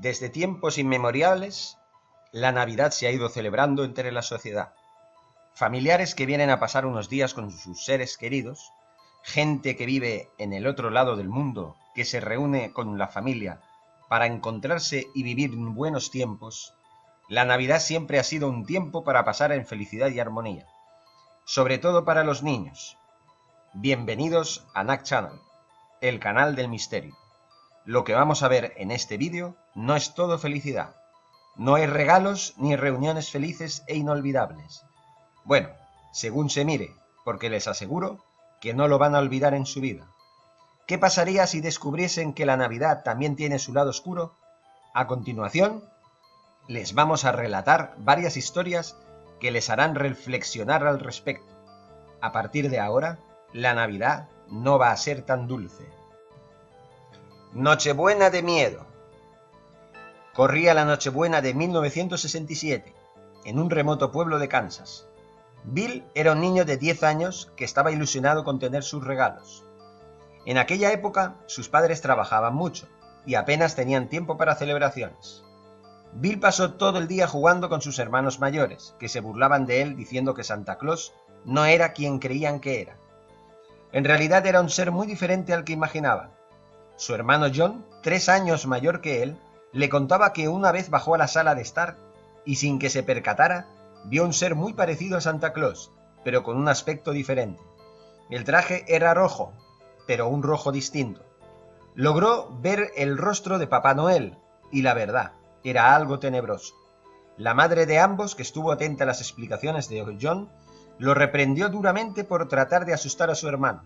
Desde tiempos inmemoriales, la Navidad se ha ido celebrando entre la sociedad. Familiares que vienen a pasar unos días con sus seres queridos, gente que vive en el otro lado del mundo, que se reúne con la familia para encontrarse y vivir buenos tiempos. La Navidad siempre ha sido un tiempo para pasar en felicidad y armonía, sobre todo para los niños. Bienvenidos a Knack Channel, el canal del misterio. Lo que vamos a ver en este vídeo no es todo felicidad. No hay regalos ni reuniones felices e inolvidables. Bueno, según se mire, porque les aseguro que no lo van a olvidar en su vida. ¿Qué pasaría si descubriesen que la Navidad también tiene su lado oscuro? A continuación, les vamos a relatar varias historias que les harán reflexionar al respecto. A partir de ahora, la Navidad no va a ser tan dulce. Nochebuena de miedo. Corría la Nochebuena de 1967, en un remoto pueblo de Kansas. Bill era un niño de 10 años que estaba ilusionado con tener sus regalos. En aquella época, sus padres trabajaban mucho y apenas tenían tiempo para celebraciones. Bill pasó todo el día jugando con sus hermanos mayores, que se burlaban de él diciendo que Santa Claus no era quien creían que era. En realidad era un ser muy diferente al que imaginaban. Su hermano John, 3 años mayor que él, le contaba que una vez bajó a la sala de estar y sin que se percatara, vio un ser muy parecido a Santa Claus, pero con un aspecto diferente. El traje era rojo, pero un rojo distinto. Logró ver el rostro de Papá Noel, y la verdad, era algo tenebroso. La madre de ambos, que estuvo atenta a las explicaciones de John, lo reprendió duramente por tratar de asustar a su hermano,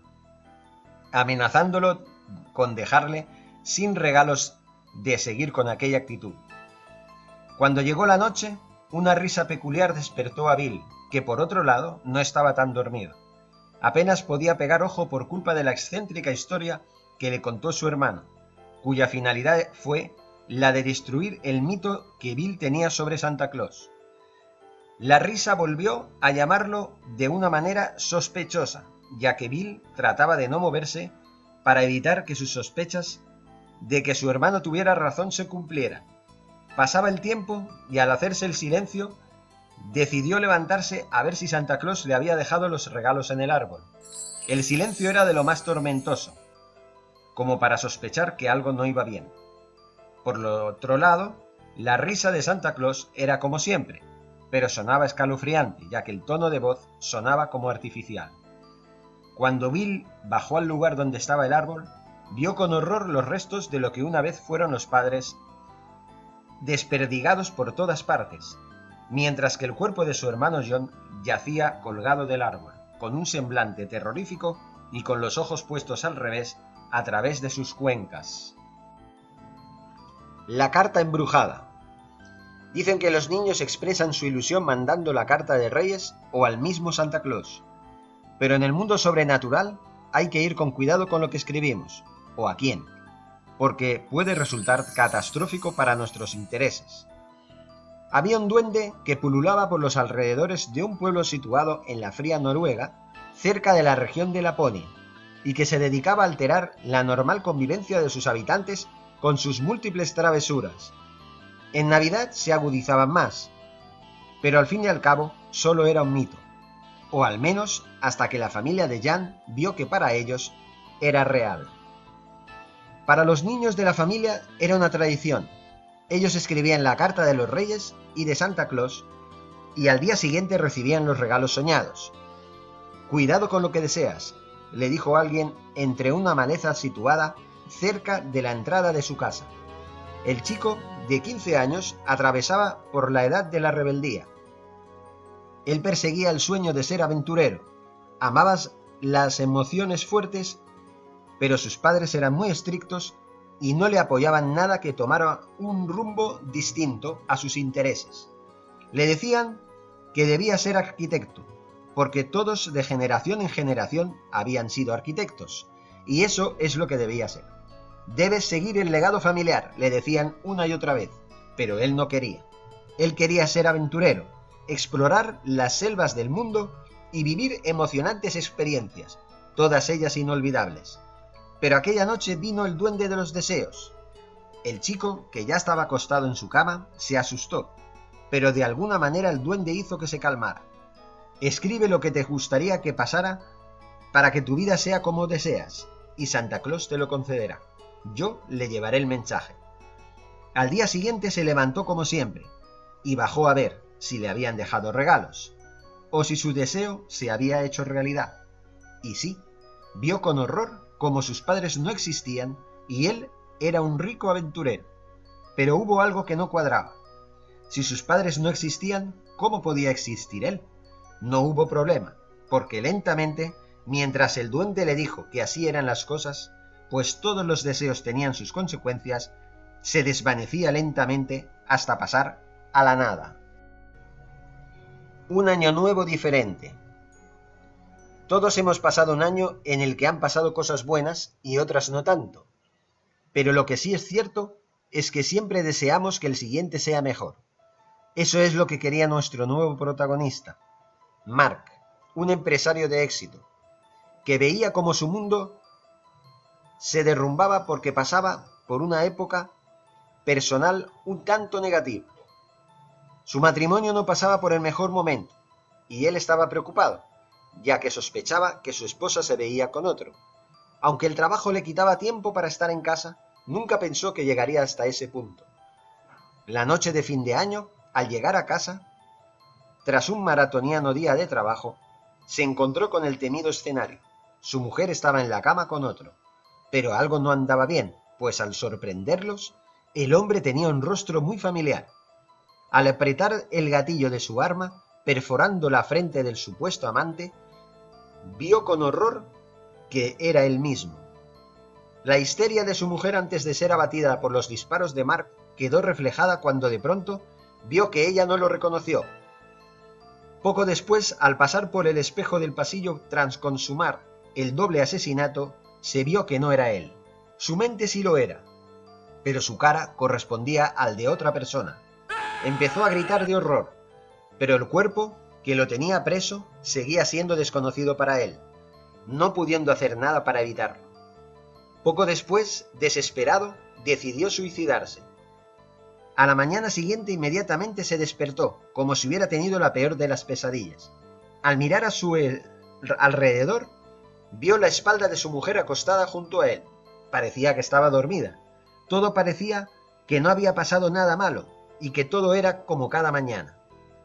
amenazándolo con dejarle sin regalos de seguir con aquella actitud. Cuando llegó la noche, una risa peculiar despertó a Bill, que por otro lado no estaba tan dormido. Apenas podía pegar ojo por culpa de la excéntrica historia que le contó su hermano, cuya finalidad fue la de destruir el mito que Bill tenía sobre Santa Claus. La risa volvió a llamarlo de una manera sospechosa, ya que Bill trataba de no moverse para evitar que sus sospechas de que su hermano tuviera razón se cumplieran. Pasaba el tiempo y al hacerse el silencio, decidió levantarse a ver si Santa Claus le había dejado los regalos en el árbol. El silencio era de lo más tormentoso, como para sospechar que algo no iba bien. Por lo otro lado, la risa de Santa Claus era como siempre, pero sonaba escalofriante, ya que el tono de voz sonaba como artificial. Cuando Bill bajó al lugar donde estaba el árbol, vio con horror los restos de lo que una vez fueron los padres, desperdigados por todas partes, mientras que el cuerpo de su hermano John yacía colgado del árbol, con un semblante terrorífico y con los ojos puestos al revés a través de sus cuencas. La carta embrujada. Dicen que los niños expresan su ilusión mandando la carta de Reyes o al mismo Santa Claus. Pero en el mundo sobrenatural hay que ir con cuidado con lo que escribimos, o a quién, porque puede resultar catastrófico para nuestros intereses. Había un duende que pululaba por los alrededores de un pueblo situado en la fría Noruega, cerca de la región de Laponia, y que se dedicaba a alterar la normal convivencia de sus habitantes con sus múltiples travesuras. En Navidad se agudizaban más, pero al fin y al cabo solo era un mito, o al menos hasta que la familia de Jan vio que para ellos era real. Para los niños de la familia era una tradición. Ellos escribían la carta de los Reyes y de Santa Claus y al día siguiente recibían los regalos soñados. «Cuidado con lo que deseas», le dijo alguien entre una maleza situada cerca de la entrada de su casa. El chico, de 15 años, atravesaba por la edad de la rebeldía. Él perseguía el sueño de ser aventurero, amaba las emociones fuertes, pero sus padres eran muy estrictos y no le apoyaban nada que tomara un rumbo distinto a sus intereses. Le decían que debía ser arquitecto, porque todos de generación en generación habían sido arquitectos, y eso es lo que debía ser. «Debes seguir el legado familiar», le decían una y otra vez, pero él no quería. Él quería ser aventurero, explorar las selvas del mundo y vivir emocionantes experiencias, todas ellas inolvidables. Pero aquella noche vino el duende de los deseos. El chico, que ya estaba acostado en su cama, se asustó, pero de alguna manera el duende hizo que se calmara. Escribe lo que te gustaría que pasara para que tu vida sea como deseas, y Santa Claus te lo concederá. Yo le llevaré el mensaje. Al día siguiente se levantó como siempre, y bajó a ver si le habían dejado regalos, o si su deseo se había hecho realidad. Y sí, vio con horror cómo sus padres no existían y él era un rico aventurero. Pero hubo algo que no cuadraba. Si sus padres no existían, ¿cómo podía existir él? No hubo problema, porque lentamente, mientras el duende le dijo que así eran las cosas, pues todos los deseos tenían sus consecuencias, se desvanecía lentamente hasta pasar a la nada. Un año nuevo diferente. Todos hemos pasado un año en el que han pasado cosas buenas y otras no tanto. Pero lo que sí es cierto es que siempre deseamos que el siguiente sea mejor. Eso es lo que quería nuestro nuevo protagonista, Mark, un empresario de éxito, que veía cómo su mundo se derrumbaba porque pasaba por una época personal un tanto negativa. Su matrimonio no pasaba por el mejor momento, y él estaba preocupado, ya que sospechaba que su esposa se veía con otro. Aunque el trabajo le quitaba tiempo para estar en casa, nunca pensó que llegaría hasta ese punto. La noche de fin de año, al llegar a casa, tras un maratoniano día de trabajo, se encontró con el temido escenario. Su mujer estaba en la cama con otro, pero algo no andaba bien, pues al sorprenderlos, el hombre tenía un rostro muy familiar. Al apretar el gatillo de su arma, perforando la frente del supuesto amante, vio con horror que era él mismo. La histeria de su mujer antes de ser abatida por los disparos de Mark quedó reflejada cuando de pronto vio que ella no lo reconoció. Poco después, al pasar por el espejo del pasillo tras consumar el doble asesinato, se vio que no era él. Su mente sí lo era, pero su cara correspondía al de otra persona. Empezó a gritar de horror, pero el cuerpo que lo tenía preso seguía siendo desconocido para él, no pudiendo hacer nada para evitarlo. Poco después, desesperado, decidió suicidarse. A la mañana siguiente inmediatamente se despertó, como si hubiera tenido la peor de las pesadillas. Al mirar a su alrededor, vio la espalda de su mujer acostada junto a él. Parecía que estaba dormida. Todo parecía que no había pasado nada malo, y que todo era como cada mañana.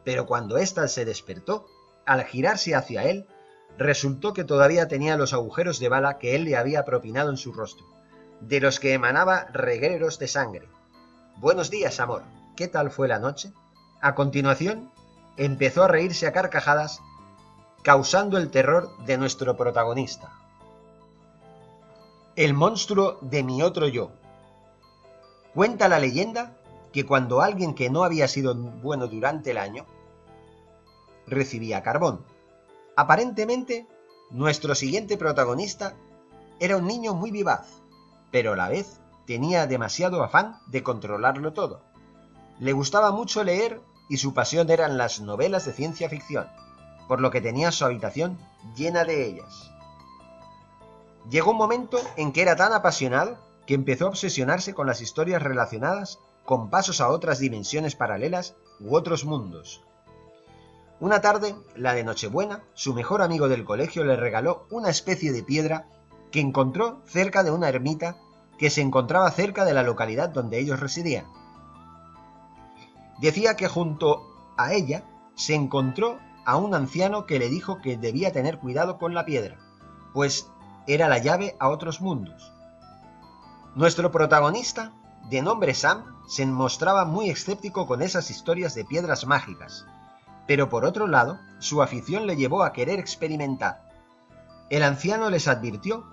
Pero cuando ésta se despertó, al girarse hacia él, resultó que todavía tenía los agujeros de bala que él le había propinado en su rostro, de los que emanaba regueros de sangre. «Buenos días, amor. ¿Qué tal fue la noche?» A continuación, empezó a reírse a carcajadas, causando el terror de nuestro protagonista. El monstruo de mi otro yo. Cuenta la leyenda que cuando alguien que no había sido bueno durante el año recibía carbón. Aparentemente, nuestro siguiente protagonista era un niño muy vivaz, pero a la vez tenía demasiado afán de controlarlo todo. Le gustaba mucho leer y su pasión eran las novelas de ciencia ficción, por lo que tenía su habitación llena de ellas. Llegó un momento en que era tan apasionado que empezó a obsesionarse con las historias relacionadas con pasos a otras dimensiones paralelas u otros mundos. Una tarde, la de Nochebuena, su mejor amigo del colegio le regaló una especie de piedra que encontró cerca de una ermita que se encontraba cerca de la localidad donde ellos residían. Decía que junto a ella se encontró a un anciano que le dijo que debía tener cuidado con la piedra, pues era la llave a otros mundos. Nuestro protagonista, de nombre Sam, se mostraba muy escéptico con esas historias de piedras mágicas, pero por otro lado, su afición le llevó a querer experimentar. El anciano les advirtió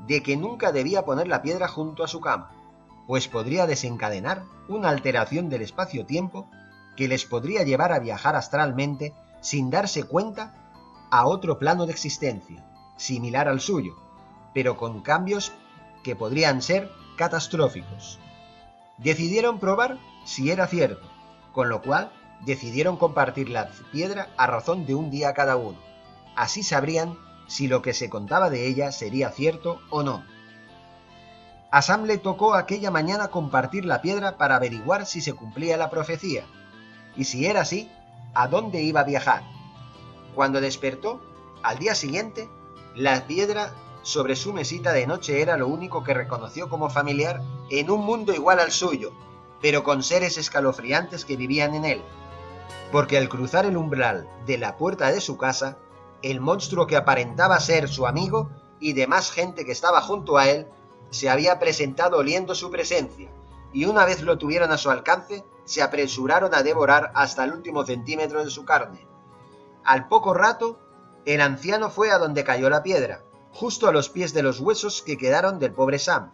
de que nunca debía poner la piedra junto a su cama, pues podría desencadenar una alteración del espacio-tiempo que les podría llevar a viajar astralmente sin darse cuenta a otro plano de existencia, similar al suyo, pero con cambios que podrían ser catastróficos. Decidieron probar si era cierto, con lo cual decidieron compartir la piedra a razón de un día cada uno. Así sabrían si lo que se contaba de ella sería cierto o no. A Sam le tocó aquella mañana compartir la piedra para averiguar si se cumplía la profecía, y si era así, a dónde iba a viajar. Cuando despertó, al día siguiente, la piedra sobre su mesita de noche era lo único que reconoció como familiar en un mundo igual al suyo, pero con seres escalofriantes que vivían en él. Porque al cruzar el umbral de la puerta de su casa, el monstruo que aparentaba ser su amigo y demás gente que estaba junto a él, se había presentado oliendo su presencia, y una vez lo tuvieron a su alcance, se apresuraron a devorar hasta el último centímetro de su carne. Al poco rato, el anciano fue a donde cayó la piedra, justo a los pies de los huesos que quedaron del pobre Sam,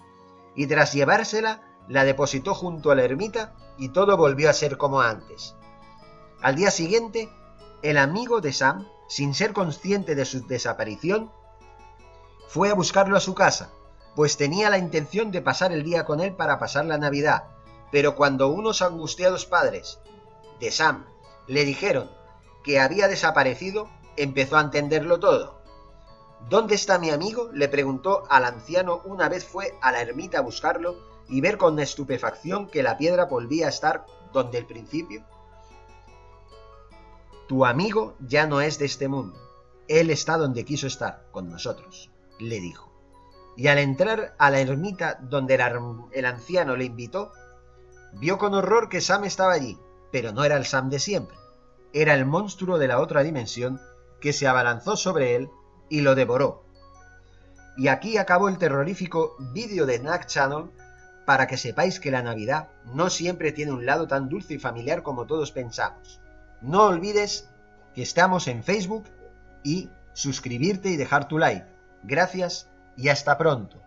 y tras llevársela, la depositó junto a la ermita y todo volvió a ser como antes. Al día siguiente, el amigo de Sam, sin ser consciente de su desaparición, fue a buscarlo a su casa, pues tenía la intención de pasar el día con él para pasar la Navidad, pero cuando unos angustiados padres de Sam le dijeron que había desaparecido, empezó a entenderlo todo. ¿Dónde está mi amigo?, le preguntó al anciano una vez fue a la ermita a buscarlo y ver con estupefacción que la piedra volvía a estar donde el principio. Tu amigo ya no es de este mundo, él está donde quiso estar, con nosotros, le dijo. Y al entrar a la ermita donde el anciano le invitó, vio con horror que Sam estaba allí, pero no era el Sam de siempre, era el monstruo de la otra dimensión que se abalanzó sobre él y lo devoró. Y aquí acabó el terrorífico vídeo de Knack Channel, para que sepáis que la Navidad no siempre tiene un lado tan dulce y familiar como todos pensamos. No olvides que estamos en Facebook y suscribirte y dejar tu like. Gracias y hasta pronto.